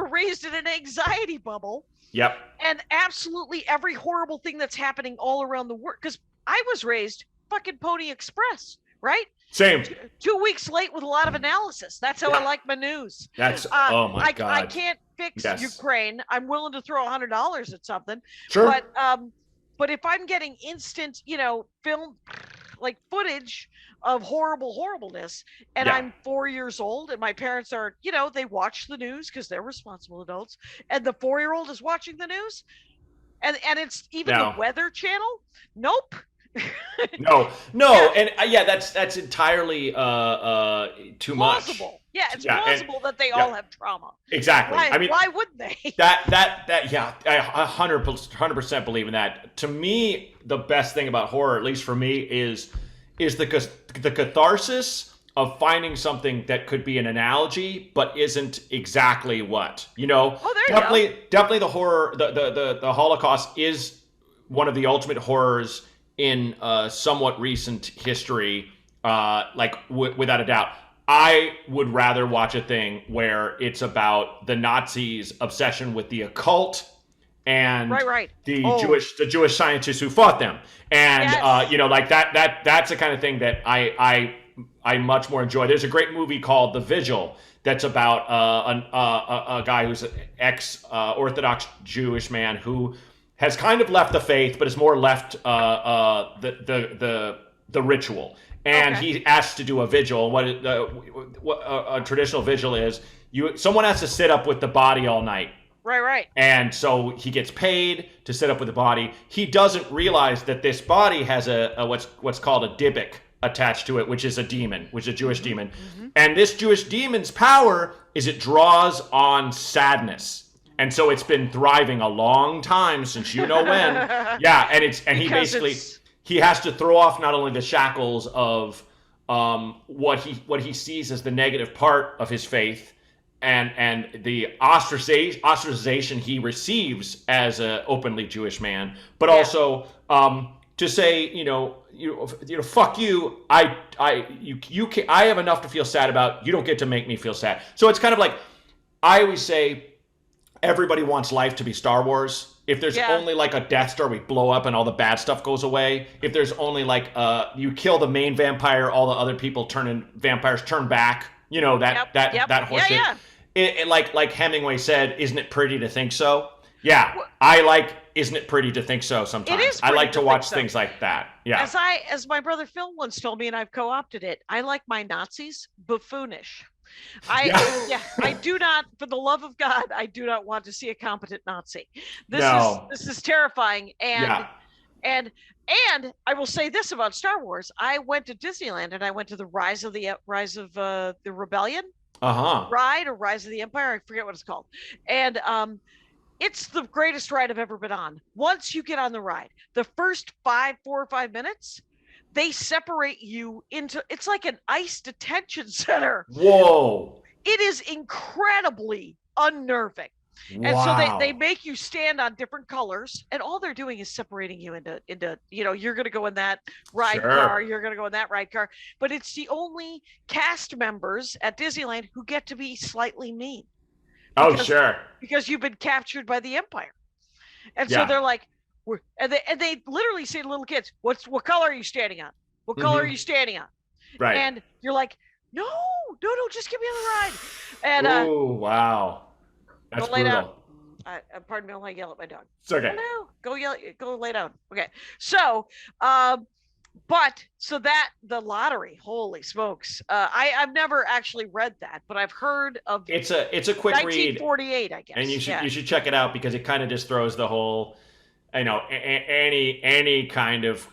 raised in an anxiety bubble. Yep. And absolutely every horrible thing that's happening all around the world. Because I was raised fucking Pony Express, right? Same. 2 weeks late with a lot of analysis. That's how I like my news. That's oh my God. I can't fix Ukraine. I'm willing to throw $100 at something. Sure. But if I'm getting instant, film like footage of horribleness, and I'm 4 years old, and my parents are, they watch the news because they're responsible adults, and the 4-year-old is watching the news, and it's even the Weather Channel. Nope. no, and that's entirely too much. Yeah, it's plausible that they all have trauma. Exactly. Why wouldn't they? I 100% believe in that. To me, the best thing about horror, at least for me, is the catharsis of finding something that could be an analogy but isn't exactly what. Definitely the horror, the Holocaust is one of the ultimate horrors in somewhat recent history, without a doubt. I would rather watch a thing where it's about the Nazis' obsession with the occult and the Jewish scientists who fought them, and that's the kind of thing that I much more enjoy. There's a great movie called The Vigil that's about a guy who's an ex-Orthodox Jewish man who has kind of left the faith, but is more left the ritual. And he asked to do a vigil. What a traditional vigil is, someone has to sit up with the body all night. Right. And so he gets paid to sit up with the body. He doesn't realize that this body has a what's called a dybbuk attached to it, which is a demon, which is a Jewish demon. Mm-hmm. And this Jewish demon's power is it draws on sadness. And so it's been thriving a long time since when. Yeah, and he basically he has to throw off not only the shackles of what he sees as the negative part of his faith, and the ostracization he receives as an openly Jewish man, but also to say, fuck you. I have enough to feel sad about. You don't get to make me feel sad. So it's kind of like, I always say, everybody wants life to be Star Wars. If there's only like a Death Star, we blow up and all the bad stuff goes away. If there's only like you kill the main vampire, all the other people vampires turn back. That whole shit. Yeah. It, like Hemingway said, isn't it pretty to think so? Yeah, I like Isn't It Pretty to Think So sometimes. It is I like to watch so. things like that. Yeah. As my brother Phil once told me, and I've co-opted it, I like my Nazis buffoonish. I do not, for the love of God, I do not want to see a competent Nazi. This is terrifying. And I will say this about Star Wars. I went to Disneyland and I went to the Rise of the Rebellion ride, or Rise of the Empire. I forget what it's called. And it's the greatest ride I've ever been on. Once you get on the ride, the first 4 or 5 minutes, they separate you into, it's like an ICE detention center. Whoa. It is incredibly unnerving. Wow. And so they make you stand on different colors, and all they're doing is separating you into you're going to go in that ride car, you're going to go in that ride car. But it's the only cast members at Disneyland who get to be slightly mean. Because you've been captured by the Empire. And so they're like, and they literally say to little kids, what color are you standing on? What color are you standing on? Right. And you're like, no, just get me on the ride. And oh, wow. That's go lay brutal. down. Pardon me while I yell at my dog. It's okay. Oh, no, go lay down. Okay. So, so that the lottery, holy smokes. I've never actually read that, but I've heard of it's a quick 1948, read. I guess. And you should check it out, because it kind of just throws the whole, any kind of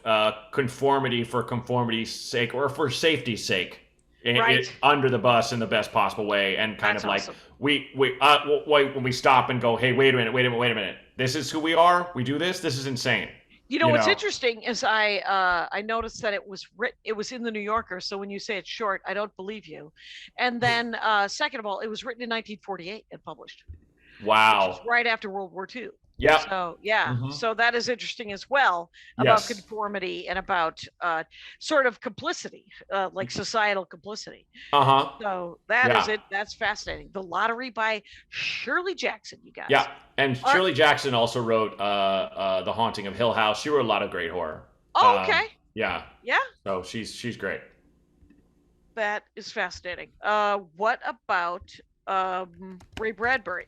conformity for conformity's sake or for safety's sake, under the bus in the best possible way, and kind of like awesome. When we stop and go, hey, wait a minute, this is who we are. We do this. This is insane. What's interesting is I noticed that it was in the New Yorker. So when you say it's short, I don't believe you. And then second of all, it was written in 1948 and published. Wow. Which is right after World War II. Yeah. So so that is interesting as well, about conformity and about sort of complicity, like societal complicity. So that is it. That's fascinating. The Lottery by Shirley Jackson, you guys. Yeah, and Shirley Jackson also wrote The Haunting of Hill House. She wrote a lot of great horror. Oh, okay. Yeah. Yeah. So she's great. That is fascinating. What about Ray Bradbury?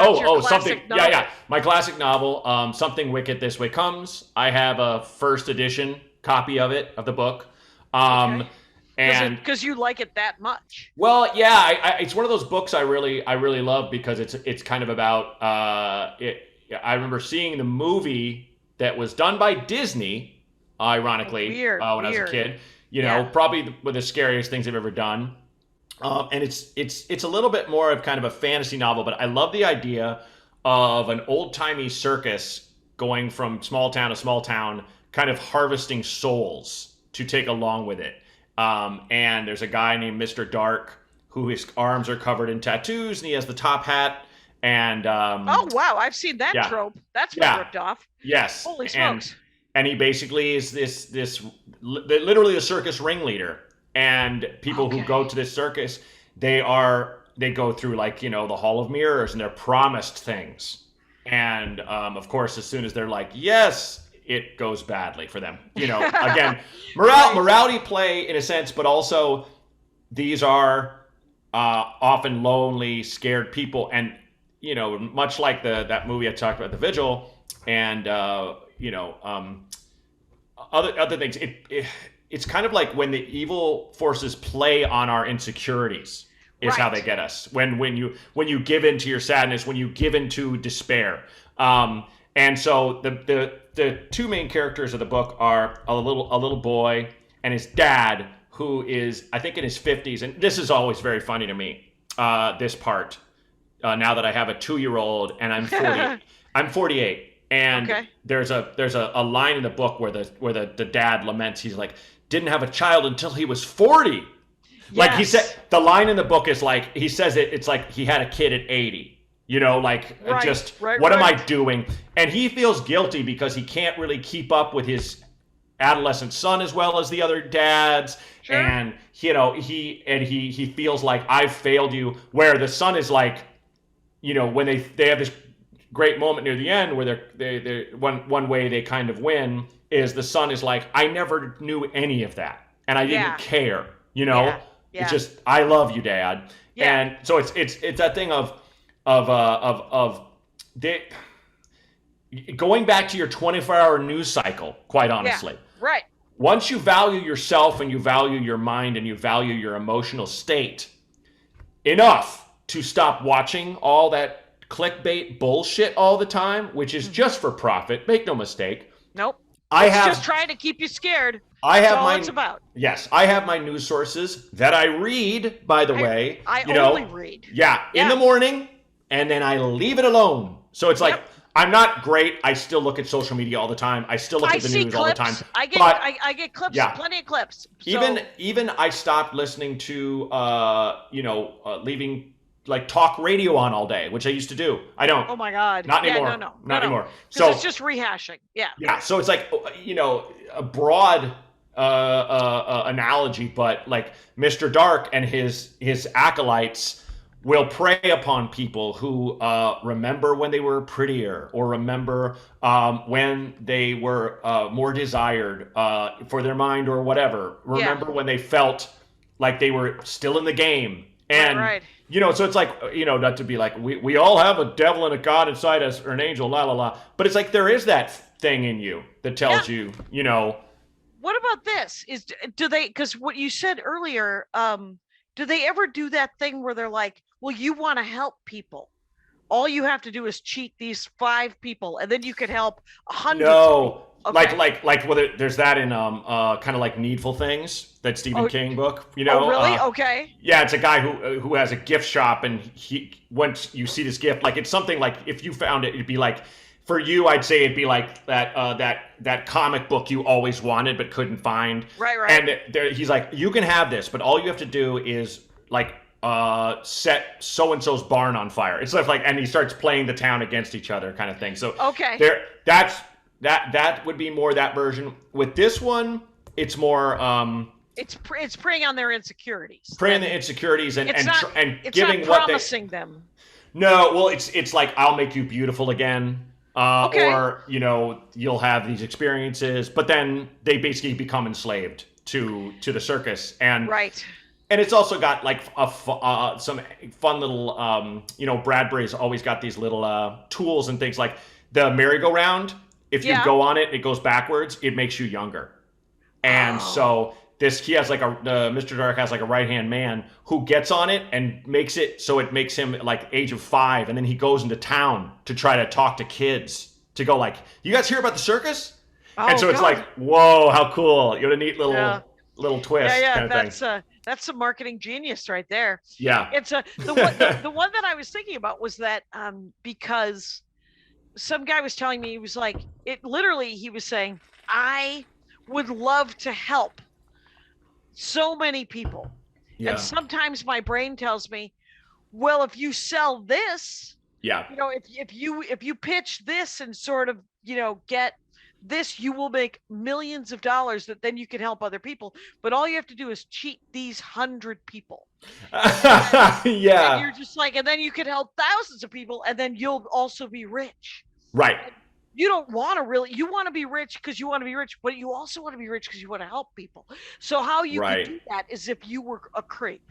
Something. Novel. Yeah. My classic novel, Something Wicked This Way Comes. I have a first edition copy of the book. And because you like it that much. Well, yeah, it's one of those books I really love, because it's kind of about I remember seeing the movie that was done by Disney, ironically, when I was a kid. Probably one of the scariest things they've ever done. And it's a little bit more of kind of a fantasy novel, but I love the idea of an old-timey circus going from small town to small town, kind of harvesting souls to take along with it. And there's a guy named Mr. Dark, who his arms are covered in tattoos, and he has the top hat. And oh wow, I've seen that trope. That's been ripped off. Yes. Holy smokes. And he basically is this literally a circus ringleader. And people who go to this circus, they go through the Hall of Mirrors, and they're promised things. And of course, as soon as they're like, yes, it goes badly for them. Again, morality play in a sense, but also these are often lonely, scared people. And, much like that movie I talked about, The Vigil, and, other things, it's kind of like when the evil forces play on our insecurities is how they get us. When you give in to your sadness, when you give in to despair. And so the two main characters of the book are a little boy and his dad, who is, I think, in his 50s. And this is always very funny to me, this part, now that I have a 2-year-old and I'm 40. I'm 48. And Okay. there's a line in the book where the dad laments. He's like, didn't have a child until he was 40. Like he said, the line in the book is like, he says it's like he had a kid at 80. You know, like what am I doing? And he feels guilty because he can't really keep up with his adolescent son as well as the other dads. Sure. And you know, he feels like I've failed you. Where the son is like, you know, when they have this great moment near the end where they one way they kind of win is the son is like, I never knew any of that and I didn't care. You know, Yeah. it's just I love you, Dad. Yeah. And so it's that thing of going back to your 24-hour news cycle, quite honestly. Yeah, right. Once you value yourself and you value your mind and you value your emotional state enough to stop watching all that clickbait bullshit all the time, which is just for profit, make no mistake. Nope. It's just trying to keep you scared. That's all it's about. Yes, I have my news sources that I read, by the way. I only read. Yeah, in the morning, and then I leave it alone. So it's like, I'm not great. I still look at social media all the time. I still look at the news all the time. I get clips, plenty of clips. So. Even I stopped listening to leaving like talk radio on all day, which I used to do. I don't. Oh my God. Not anymore. Not anymore. So it's just rehashing. Yeah. Yeah. So it's like, you know, a broad analogy, but like Mr. Dark and his acolytes will prey upon people who remember when they were prettier or remember when they were more desired for their mind or whatever. Remember when they felt like they were still in the game. And, you know, so it's like, you know, not to be like, we all have a devil and a God inside us or an angel, la, la, la. But it's like there is that thing in you that tells you, you know. What about this? Do they, because what you said earlier, do they ever do that thing where they're like, well, you want to help people. All you have to do is cheat these 5 people, and then you could help 100. No, okay. like whether there's that in kind of like Needful Things, that Stephen King book. You know, really? Okay. Yeah, it's a guy who has a gift shop, and once you see this gift, like it's something like if you found it, it'd be like. For you, I'd say it'd be like that comic book you always wanted but couldn't find. Right. And he's like, you can have this, but all you have to do is like set so and so's barn on fire. It's like, and he starts playing the town against each other, kind of thing. So that would be more that version. With this one, it's more. It's preying on their insecurities. Preying on the insecurities and it's giving not what promising them. No, well, it's like I'll make you beautiful again. Or, you know, you'll have these experiences, but then they basically become enslaved to the circus. And and it's also got like some fun little, you know, Bradbury's always got these little tools and things like the merry-go-round. If you go on it, it goes backwards. It makes you younger. And so he has like Mr. Dark has like a right-hand man who gets on it and makes it so it makes him like age of 5. And then he goes into town to try to talk to kids to go like, you guys hear about the circus? And so it's like, whoa, how cool. You have a neat little twist kind of thing. That's some marketing genius right there. Yeah. It's the one that I was thinking about was that because some guy was telling me, he was like, he was saying, I would love to help so many people. Yeah. And sometimes my brain tells me, well, if you sell this, you know, if you pitch this and sort of, you know, get this, you will make millions of dollars that then you can help other people. But all you have to do is cheat these 100 people. And you're just like, and then you can help thousands of people, and then you'll also be rich. Right. And you don't want to you want to be rich because you want to be rich, but you also want to be rich because you want to help people. So how you can do that is if you were a creep.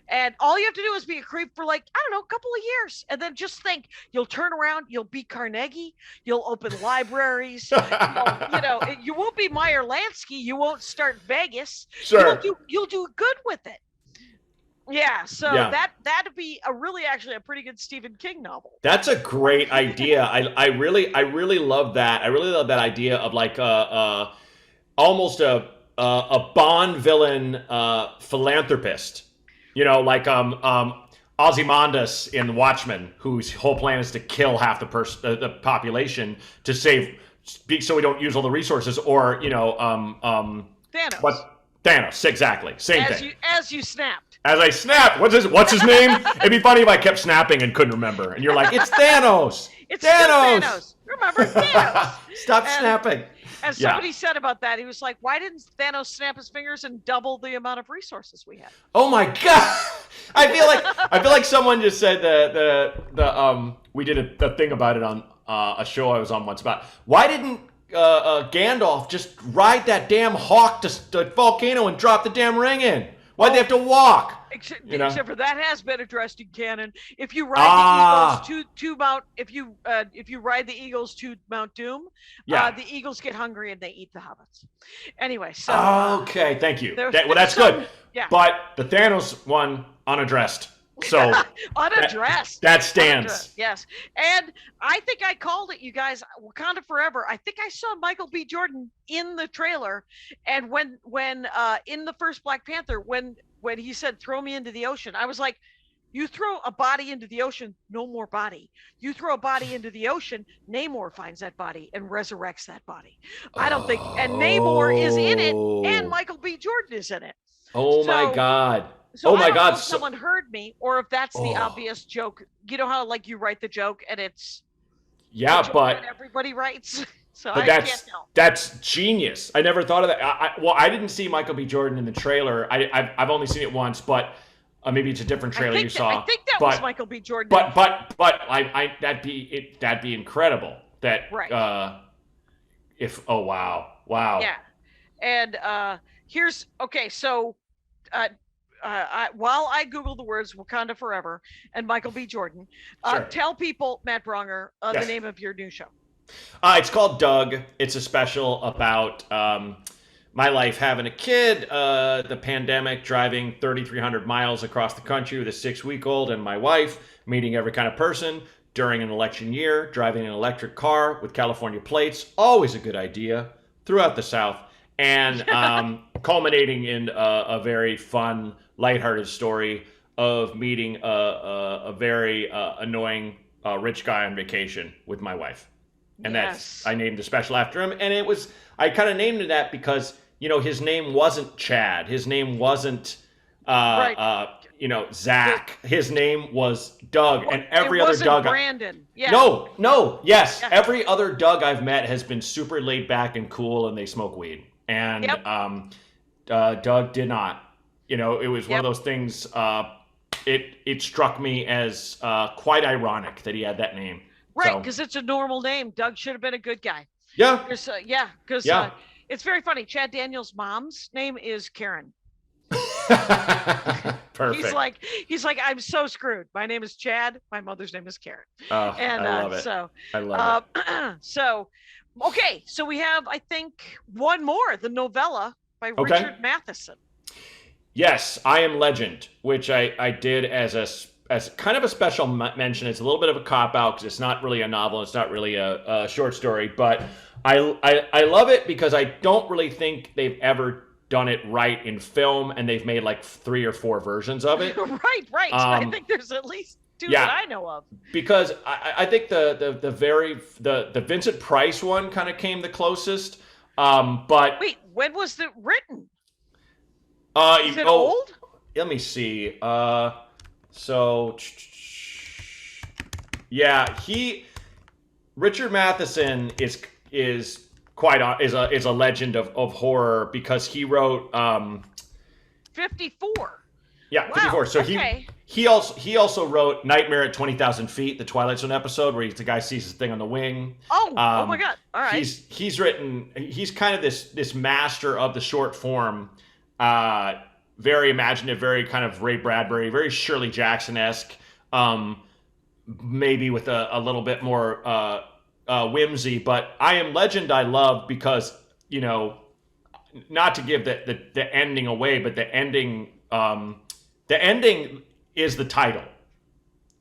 And all you have to do is be a creep for like, I don't know, a couple of years. And then just think, you'll turn around, you'll be Carnegie, you'll open libraries, you know, you won't be Meyer Lansky, you won't start Vegas. Sure. You'll do good with it. Yeah, so that'd be actually a pretty good Stephen King novel. That's a great idea. I really love that. I really love that idea of like almost a Bond villain philanthropist. You know, like Ozymandias in Watchmen, whose whole plan is to kill half the population to save, so we don't use all the resources, or Thanos. What Thanos? Exactly, same thing. As you snapped. As I snapped, what's his name? It'd be funny if I kept snapping and couldn't remember, and you're like, it's Thanos. It's Thanos. Remember Thanos? Stop snapping. As somebody said about that, he was like, why didn't Thanos snap his fingers and double the amount of resources we had? Oh my god! I feel like someone just said we did a thing about it on a show I was on once about why didn't Gandalf just ride that damn hawk to the volcano and drop the damn ring in? Why'd they have to walk? Except for that has been addressed in canon. If you ride the Eagles to Mount, if you ride the Eagles to Mount Doom, the Eagles get hungry and they eat the hobbits. Anyway, so okay, thank you. That's good. Yeah. But the Thanos one unaddressed. So unaddressed. That stands. Unaddressed, yes. And I think I called it, you guys, Wakanda Forever. I think I saw Michael B. Jordan in the trailer, and when in the first Black Panther, when he said throw me into the ocean, I was like, you throw a body into the ocean, no more body. You throw a body into the ocean, Namor finds that body and resurrects that body. I don't think, and Namor is in it, and Michael B. Jordan is in it. My God. So I don't know if someone heard me, or if that's the obvious joke. You know how like you write the joke and it's but everybody writes. So but I can't tell. That's genius. I never thought of that. I didn't see Michael B. Jordan in the trailer. I've only seen it once, but maybe it's a different trailer you saw. I think that was Michael B. Jordan. But that'd be incredible. That wow. Yeah, and here's so. While I Google the words Wakanda Forever and Michael B. Jordan, tell people, Matt Braunger, the name of your new show. It's called Doug. It's a special about my life having a kid, the pandemic, driving 3,300 miles across the country with a 6-week-old, and my wife, meeting every kind of person during an election year, driving an electric car with California plates, always a good idea, throughout the South, and culminating in a very fun, lighthearted story of meeting a very annoying rich guy on vacation with my wife. And I named the special after him. And I kind of named it that because, his name wasn't Chad. His name wasn't, Zach. His name was Doug. And every other Doug. Brandon. Yeah. No. Yes. Yeah. Every other Doug I've met has been super laid back and cool, and they smoke weed. And Doug did not. It was one of those things. It struck me as quite ironic that he had that name. Right, because it's a normal name. Doug should have been a good guy. Yeah. Because it's very funny. Chad Daniels' mom's name is Karen. Perfect. He's like, I'm so screwed. My name is Chad. My mother's name is Karen. And I love it. I love it. So, okay. So we have, I think, one more, the novella by Richard Matheson. Yes, I Am Legend, which I did as kind of a special mention. It's a little bit of a cop-out because it's not really a novel. It's not really a short story. But I love it because I don't really think they've ever done it right in film, and they've made like 3 or 4 versions of it. Right. I think there's at least 2 that I know of. Because I think the Vincent Price one kind of came the closest. But wait, when was it written? Is it old? Let me see. Richard Matheson is a legend of horror because he wrote 54. Yeah, wow, 54. So he also wrote Nightmare at 20,000 Feet, the Twilight Zone episode where the guy sees his thing on the wing. Oh my God! All right. He's kind of this master of the short form. Very imaginative, very kind of Ray Bradbury, very Shirley Jackson-esque, maybe with a little bit more whimsy. But I Am Legend I love because, not to give the ending away, but the ending is the title.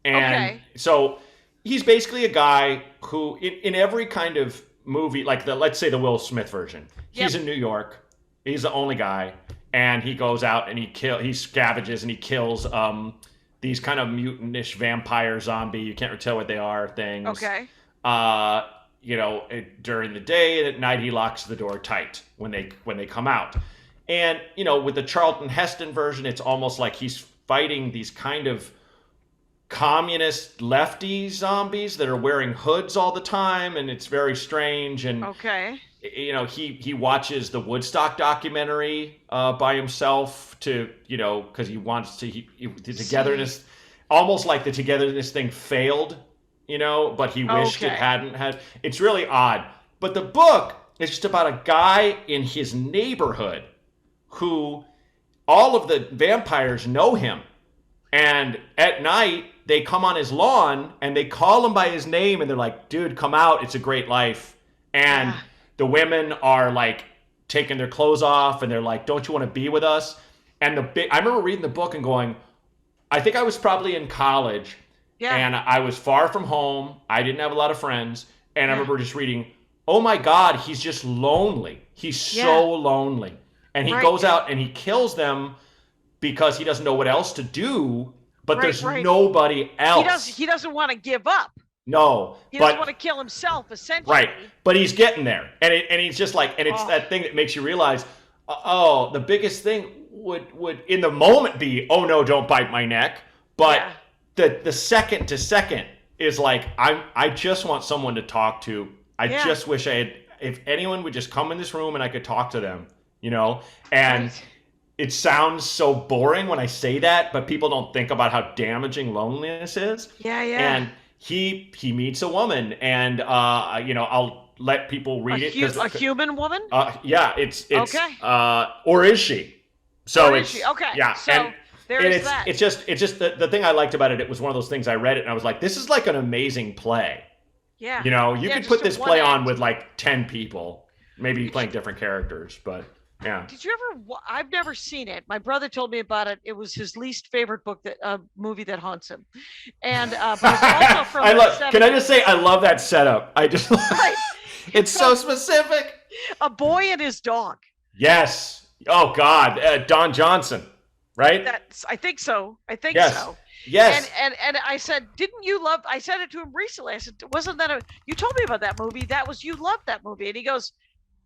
And so he's basically a guy who in every kind of movie, like let's say the Will Smith version, he's in New York, he's the only guy. And he goes out and he scavenges and he kills these kind of mutantish vampire zombie, you can't tell what they are things. Okay. During the day, and at night he locks the door tight when they come out. And, with the Charlton Heston version, it's almost like he's fighting these kind of communist lefty zombies that are wearing hoods all the time, and it's very strange. And okay, he watches the Woodstock documentary by himself because he wants to the togetherness, almost like the togetherness thing failed, but he wished it hadn't had. It's really odd. But the book is just about a guy in his neighborhood who all of the vampires know him. And at night, they come on his lawn and they call him by his name and they're like, dude, come out. It's a great life. And the women are like taking their clothes off and they're like, don't you want to be with us? And I remember reading the book and going, I think I was probably in college and I was far from home. I didn't have a lot of friends. And I remember just reading, oh my God, he's just lonely. He's so lonely. And he goes out and he kills them because he doesn't know what else to do, but there's nobody else. He doesn't want to give up. No. He doesn't want to kill himself, essentially. Right. But he's getting there. And he's just like, and it's that thing that makes you realize, the biggest thing would in the moment be, oh no, don't bite my neck. But the second to second is like, I just want someone to talk to. I just wish if anyone would just come in this room and I could talk to them, and it sounds so boring when I say that, but people don't think about how damaging loneliness is. Yeah. And he meets a woman, and I'll let people read it. A human woman? It's okay. Or is she? So is she? Okay. Yeah. So there's that. It's just the thing I liked about it. It was one of those things I read it and I was like, this is like an amazing play. Yeah. You could put this play on with like 10 people, maybe playing different characters, but. Yeah. Did you ever? I've never seen it. My brother told me about it. It was his least favorite movie that haunts him, and but it's also from the 70s. Can I just say I love that setup? I just it's so specific. A boy and his dog. Yes. Oh God, Don Johnson, right? I think so. Yes. So. Yes. And I said, didn't you love? I said it to him recently. I said, wasn't that you told me about that movie? You loved that movie, and he goes,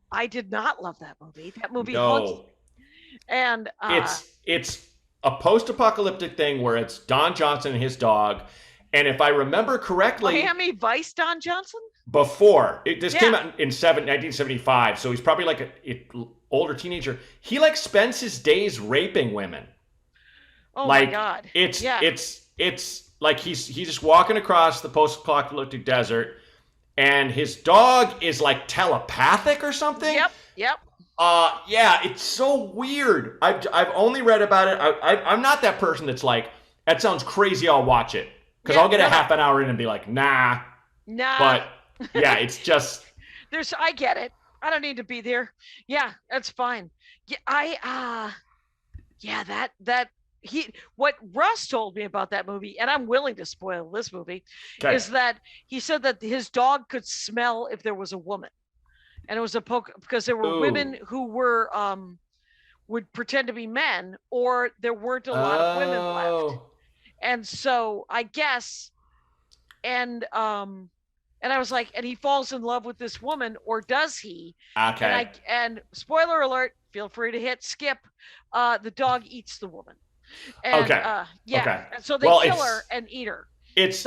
I did not love that movie. That movie haunts me. And it's a post-apocalyptic thing where it's Don Johnson and his dog. And if I remember correctly, Miami Vice Don Johnson? Before. This came out in 1975, so he's probably like an older teenager. He like spends his days raping women. Oh my God. It's like he's just walking across the post-apocalyptic desert. And his dog is like telepathic or something. Yep. It's so weird. I've only read about it. I'm not that person that's like, that sounds crazy, I'll watch it. Because I'll get a half an hour in and be like, nah. But yeah, it's just. I get it. I don't need to be there. Yeah, that's fine. Yeah, what Russ told me about that movie, and I'm willing to spoil this movie, is that he said that his dog could smell if there was a woman, and it was because there were women who were would pretend to be men, or there weren't a lot of women left, and so I guess, and I was like, and he falls in love with this woman, or does he? Okay. And spoiler alert, feel free to hit skip. The dog eats the woman. And, And so they kill her and eat her. It's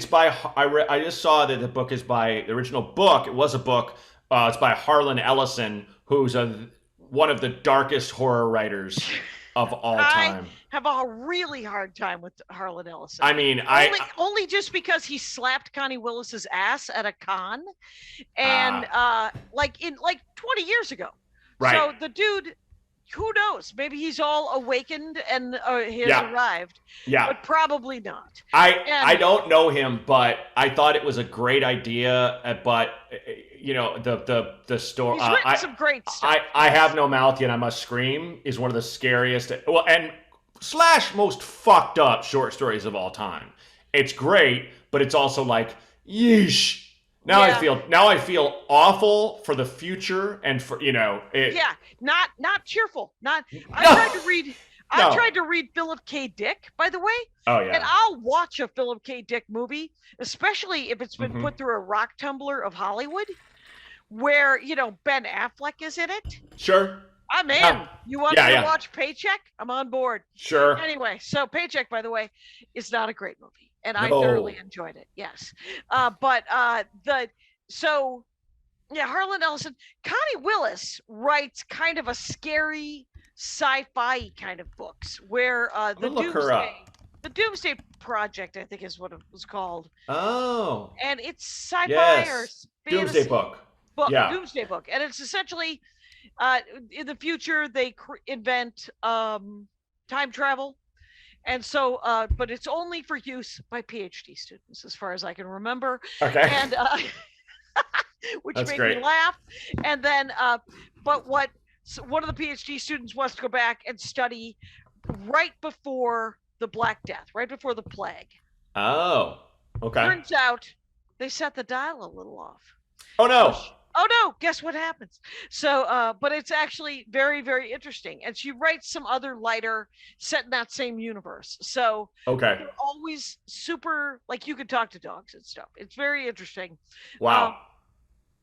by I just saw that the book is by the original book. It was a book. It's by Harlan Ellison, who's one of the darkest horror writers of all time. I have a really hard time with Harlan Ellison. I mean, only just because he slapped Connie Willis's ass at a con, and like 20 years ago. Right. So the dude. Who knows? Maybe he's all awakened and he has arrived. Yeah. But probably not. I don't know him, but I thought it was a great idea. But the story. He's written some great stuff. I Have No Mouth Yet I Must Scream is one of the scariest. And / most fucked up short stories of all time. It's great, but it's also like yeesh. Now I feel awful for the future and for not cheerful. I I tried to read Philip K. Dick, by the way. Oh yeah. And I'll watch a Philip K. Dick movie, especially if it's been put through a rock tumbler of Hollywood, where Ben Affleck is in it. Sure. I'm in. You want me to watch Paycheck? I'm on board. Sure. Anyway, so Paycheck, by the way, is not a great movie, and I thoroughly enjoyed it. Yes, Harlan Ellison, Connie Willis writes kind of a scary sci-fi kind of books where the Doomsday Project, I think, is what it was called. Oh. And it's sci-fi or fantasy. Doomsday book. Doomsday book, and it's essentially. In the future, they invent time travel, and so, but it's only for use by PhD students, as far as I can remember. Okay. And which That's made great. me laugh. And then, but one of the PhD students wants to go back and study right before the Black Death, right before the plague. Oh. Okay. Turns out they set the dial a little off. Oh no. Oh no, guess what happens? So, but it's actually very, very interesting. And she writes some other lighter set in that same universe. So they're always super, like, you could talk to dogs and stuff. It's very interesting. Wow.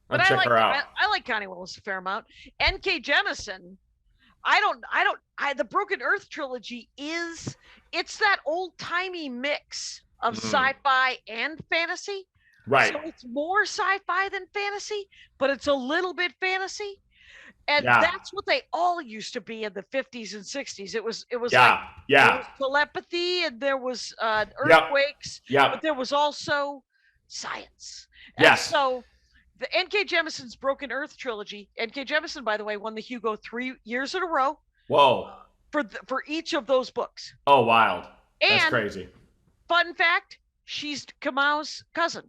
But I'll check her out. I like Connie Willis a fair amount. N.K. Jemisin, the Broken Earth trilogy it's that old timey mix of sci-fi and fantasy. Right. So it's more sci-fi than fantasy, but it's a little bit fantasy. And that's what they all used to be in the 50s and 60s. It was there was telepathy, and there was earthquakes, but there was also science. And so the N.K. Jemisin's Broken Earth trilogy, N.K. Jemisin, by the way, won the Hugo 3 years in a row. Whoa. For each of those books. Oh, wild. And that's crazy. Fun fact, she's Kamau's cousin.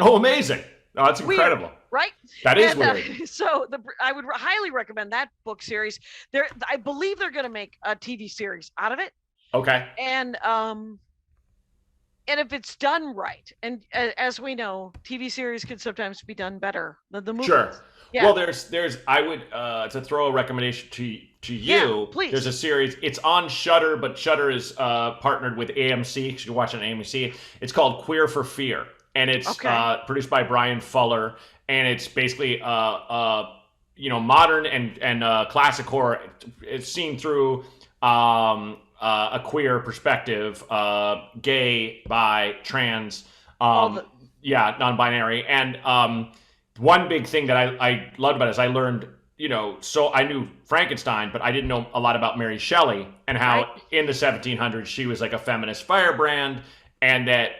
Oh, amazing. Oh, that's incredible. Weird, right? That is weird. So I would highly recommend that book series. I believe they're going to make a TV series out of it. Okay. And if it's done right, and as we know, TV series can sometimes be done better than the movies. Sure. Yeah. Well, I would to throw a recommendation to you. Yeah, please. There's a series. It's on Shudder, but Shudder is partnered with AMC. You can watch it on AMC. It's called Queer for Fear. And it's produced by Brian Fuller, and it's basically modern and classic horror. It's seen through a queer perspective, gay, bi, trans, non-binary. And one big thing that I loved about it is I learned, so I knew Frankenstein, but I didn't know a lot about Mary Shelley and how in the 1700s she was like a feminist firebrand, and that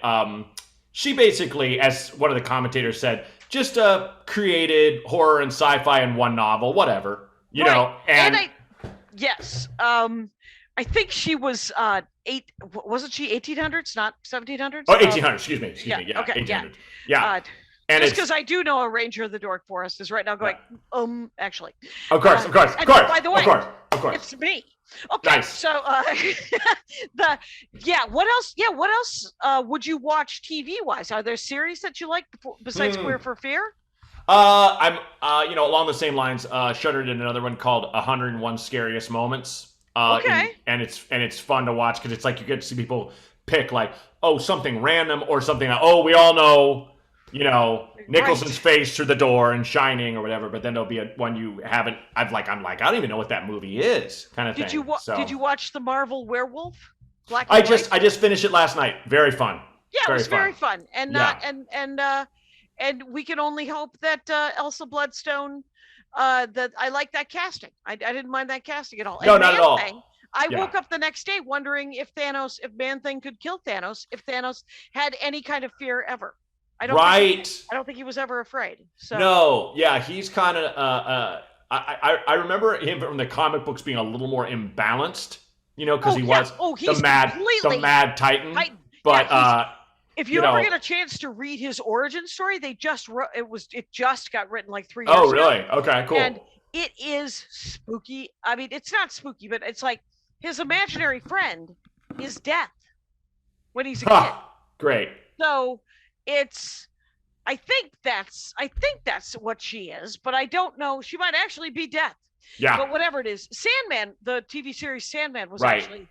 she basically, as one of the commentators said, just created horror and sci-fi in one novel, whatever, you know. And I think she was wasn't she 1800s, not 1700s? Oh, 1800s. Excuse me. Yeah. Okay. 1800s. Yeah. And just because I do know a ranger of the Dork Forest is right now going, actually. Of course. By the way, of course. It's me. Okay, nice. So what else? Yeah, what else would you watch TV wise? Are there series that you like besides Queer for Fear? I'm along the same lines. Shudder did another one called 101 Scariest Moments. And it's fun to watch because it's like you get to see people pick like, something random or something that, we all know, Nicholson's face through the door and Shining or whatever, but then there'll be one you haven't. I'm like, I don't even know what that movie is, kind of thing. Did you watch the Marvel Werewolf? I just finished it last night. Very fun. Yeah, it was very fun, and and we can only hope that Elsa Bloodstone. That I like that casting. I didn't mind that casting at all. No, not at all. I woke up the next day wondering if Man-Thing could kill Thanos, if Thanos had any kind of fear ever. I don't think he was ever afraid. So no, yeah, he's kind of. I remember him from the comic books being a little more imbalanced, because he was the mad Titan. But if you ever get a chance to read his origin story, they just wrote it just got written like 3 years ago. Oh, really? Okay, cool. And it is spooky. I mean, it's not spooky, but it's like his imaginary friend is death when he's a kid. Great. So I think that's what she is, but I don't know. She might actually be death. Yeah. But whatever it is, Sandman, the TV series Sandman was Right. actually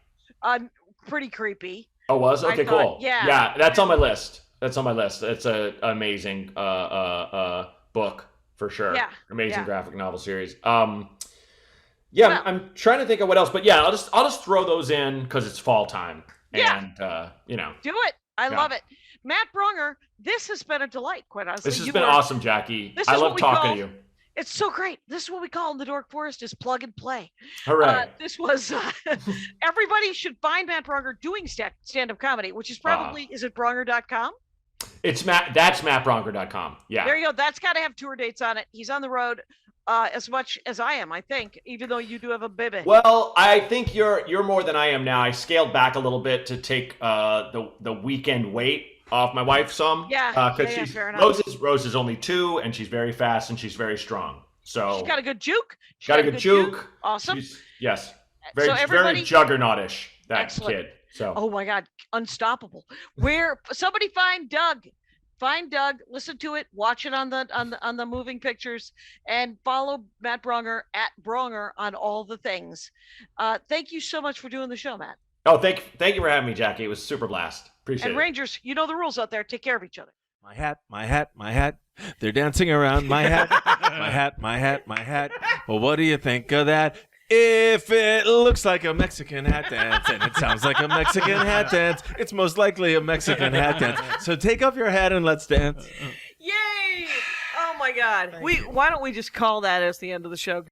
pretty creepy. Oh, was? Okay, cool. Yeah. Yeah, that's on my list. That's on my list. It's an amazing book for sure. Yeah. Amazing Yeah. graphic novel series. Well- I'm trying to think of what else, but yeah, I'll just throw those in because it's fall time. Yeah. And Do it. I Yeah. love it. Matt Braunger, this has been a delight, quite honestly. this has been awesome, Jackie. This I is what love we talking call- to you. It's so great. This is what we call in the Dork Forest is plug and play. Hooray. This was everybody should find Matt Braunger doing stand-up comedy, which is probably is it Braunger.com? That's mattbronger.com. Yeah. There you go. That's got to have tour dates on it. He's on the road as much as I am, I think, even though you do have a baby. Well, I think you're more than I am now. I scaled back a little bit to take the weekend weight off my wife some. Yeah, because yeah, fair enough. Rose is only 2, and she's very fast and she's very strong. So She's got a good juke. She's got a good juke. Awesome. Yes. So Very everybody- juggernautish, that Excellent. kid. So Oh my God, unstoppable. Where somebody find Doug. Find Doug, listen to it, watch it on the moving pictures, and follow Matt Braunger at Braunger on all the things. Thank you so much for doing the show, Matt. Oh, thank you for having me, Jackie. It was super blast. Appreciate And it. Rangers, you know the rules out there. Take care of each other. My hat, my hat, my hat. They're dancing around my hat. My hat, my hat, my hat. Well, what do you think of that? If it looks like a Mexican hat dance and it sounds like a Mexican hat dance, it's most likely a Mexican hat dance. So take off your hat and let's dance. Yay! Oh my God. Why don't we just call that as the end of the show?